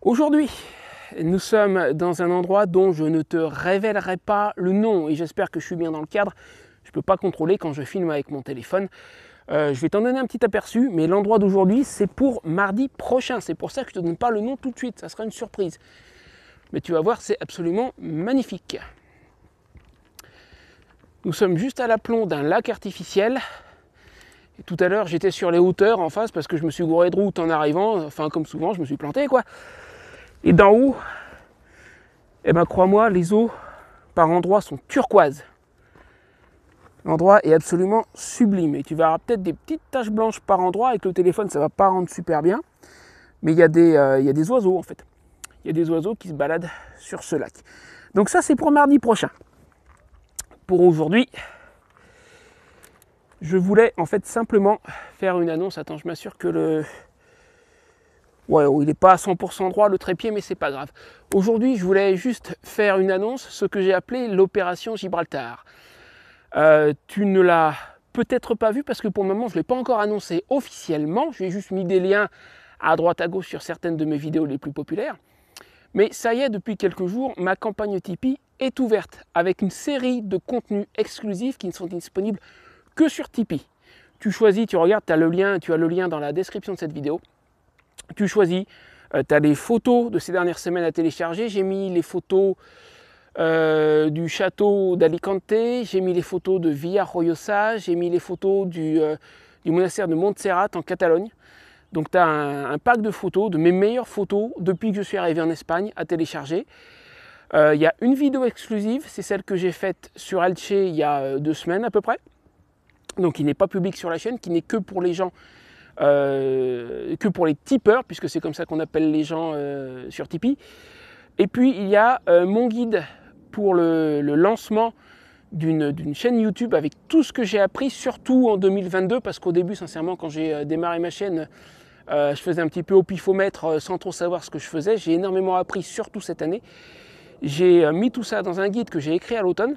Aujourd'hui, nous sommes dans un endroit dont je ne te révélerai pas le nom et j'espère que je suis bien dans le cadre. Je ne peux pas contrôler quand je filme avec mon téléphone. Je vais t'en donner un petit aperçu, mais l'endroit d'aujourd'hui, c'est pour mardi prochain. C'est pour ça que je ne te donne pas le nom tout de suite, ça sera une surprise. Mais tu vas voir, c'est absolument magnifique. Nous sommes juste à l'aplomb d'un lac artificiel. Et tout à l'heure, j'étais sur les hauteurs en face parce que je me suis gouré de route en arrivant. Enfin, comme souvent, je me suis planté, quoi. Et d'en haut, eh ben, crois-moi, les eaux par endroits sont turquoises. L'endroit est absolument sublime. Et tu verras peut-être des petites taches blanches par endroit. Avec le téléphone, ça ne va pas rendre super bien. Mais il y a des oiseaux, en fait. Il y a des oiseaux qui se baladent sur ce lac. Donc ça, c'est pour mardi prochain. Pour aujourd'hui, je voulais en fait simplement faire une annonce. Attends, je m'assure que le... Ouais, il n'est pas à 100% droit le trépied, mais c'est pas grave. Aujourd'hui, je voulais juste faire une annonce, ce que j'ai appelé l'opération Gibraltar. Tu ne l'as peut-être pas vu parce que pour le moment, je ne l'ai pas encore annoncé officiellement. J'ai juste mis des liens à droite à gauche sur certaines de mes vidéos les plus populaires. Mais ça y est, depuis quelques jours, ma campagne Tipeee est ouverte avec une série de contenus exclusifs qui ne sont disponibles que sur Tipeee. Tu choisis, tu regardes, tu as le lien dans la description de cette vidéo. Tu choisis, tu as des photos de ces dernières semaines à télécharger. J'ai mis les photos du château d'Alicante, j'ai mis les photos de Villarroyosa, j'ai mis les photos du monastère de Montserrat en Catalogne. Donc tu as un pack de photos, de mes meilleures photos depuis que je suis arrivé en Espagne à télécharger. Il y a une vidéo exclusive, c'est celle que j'ai faite sur Elche il y a 2 semaines à peu près. Donc qui n'est pas public sur la chaîne, qui n'est que pour les gens, que pour les tipeurs, puisque c'est comme ça qu'on appelle les gens sur Tipeee. Et puis il y a mon guide pour le lancement d'une chaîne YouTube avec tout ce que j'ai appris, surtout en 2022, parce qu'au début, sincèrement, quand j'ai démarré ma chaîne, je faisais un petit peu au pifomètre sans trop savoir ce que je faisais. J'ai énormément appris, surtout cette année. J'ai mis tout ça dans un guide que j'ai écrit à l'automne,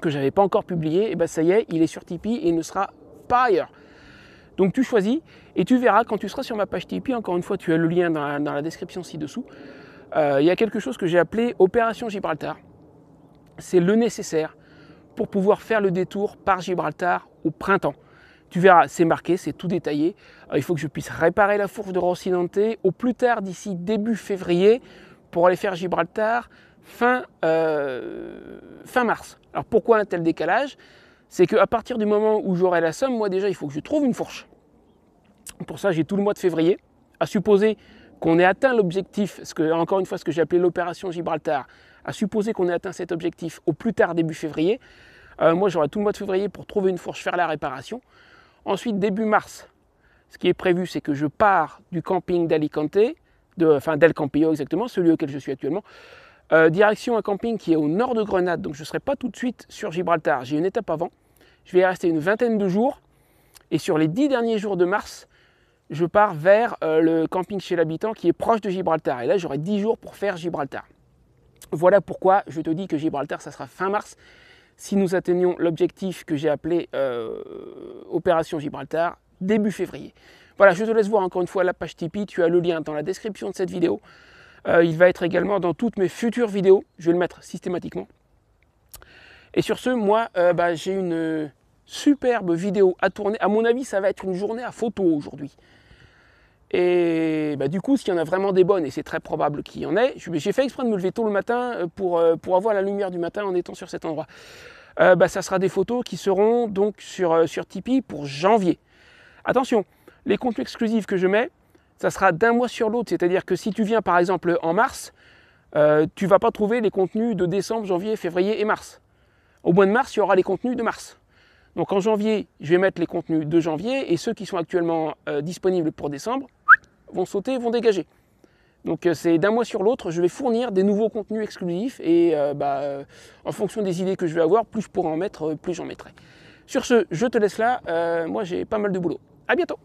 que je n'avais pas encore publié. Et bien ça y est, il est sur Tipeee et il ne sera pas ailleurs. Donc tu choisis et tu verras quand tu seras sur ma page Tipeee, encore une fois, tu as le lien dans la description ci-dessous. Il y a quelque chose que j'ai appelé Opération Gibraltar. C'est le nécessaire pour pouvoir faire le détour par Gibraltar au printemps. Tu verras, c'est marqué, c'est tout détaillé. Il faut que je puisse réparer la fourche de Rocinante au plus tard d'ici début février pour aller faire Gibraltar fin mars. Alors pourquoi un tel décalage? C'est qu'à partir du moment où j'aurai la somme, moi déjà il faut que je trouve une fourche. Pour ça j'ai tout le mois de février, à supposer qu'on ait atteint l'objectif, encore une fois ce que j'ai appelé l'opération Gibraltar, à supposer qu'on ait atteint cet objectif au plus tard début février, moi j'aurai tout le mois de février pour trouver une fourche, faire la réparation. Ensuite début mars, ce qui est prévu c'est que je pars du camping d'Alicante, d'El Campillo exactement, celui auquel je suis actuellement, direction un camping qui est au nord de Grenade, donc je ne serai pas tout de suite sur Gibraltar, j'ai une étape avant. Je vais y rester une vingtaine de jours et sur les 10 derniers jours de mars, je pars vers le camping chez l'habitant qui est proche de Gibraltar. Et là, j'aurai 10 jours pour faire Gibraltar. Voilà pourquoi je te dis que Gibraltar, ça sera fin mars. Si nous atteignons l'objectif que j'ai appelé Opération Gibraltar, début février. Voilà, je te laisse voir encore une fois la page Tipeee. Tu as le lien dans la description de cette vidéo. Il va être également dans toutes mes futures vidéos. Je vais le mettre systématiquement. Et sur ce, moi, j'ai une superbe vidéo à tourner. À mon avis, ça va être une journée à photo aujourd'hui. Et du coup, s'il y en a vraiment des bonnes, et c'est très probable qu'il y en ait, j'ai fait exprès de me lever tôt le matin pour avoir la lumière du matin en étant sur cet endroit. Ça sera des photos qui seront donc sur Tipeee pour janvier. Attention, les contenus exclusifs que je mets, ça sera d'un mois sur l'autre. C'est-à-dire que si tu viens par exemple en mars, tu ne vas pas trouver les contenus de décembre, janvier, février et mars. Au mois de mars, il y aura les contenus de mars. Donc en janvier, je vais mettre les contenus de janvier et ceux qui sont actuellement disponibles pour décembre vont sauter, vont dégager. Donc c'est d'un mois sur l'autre, je vais fournir des nouveaux contenus exclusifs et en fonction des idées que je vais avoir, plus je pourrai en mettre, plus j'en mettrai. Sur ce, je te laisse là, moi j'ai pas mal de boulot. À bientôt!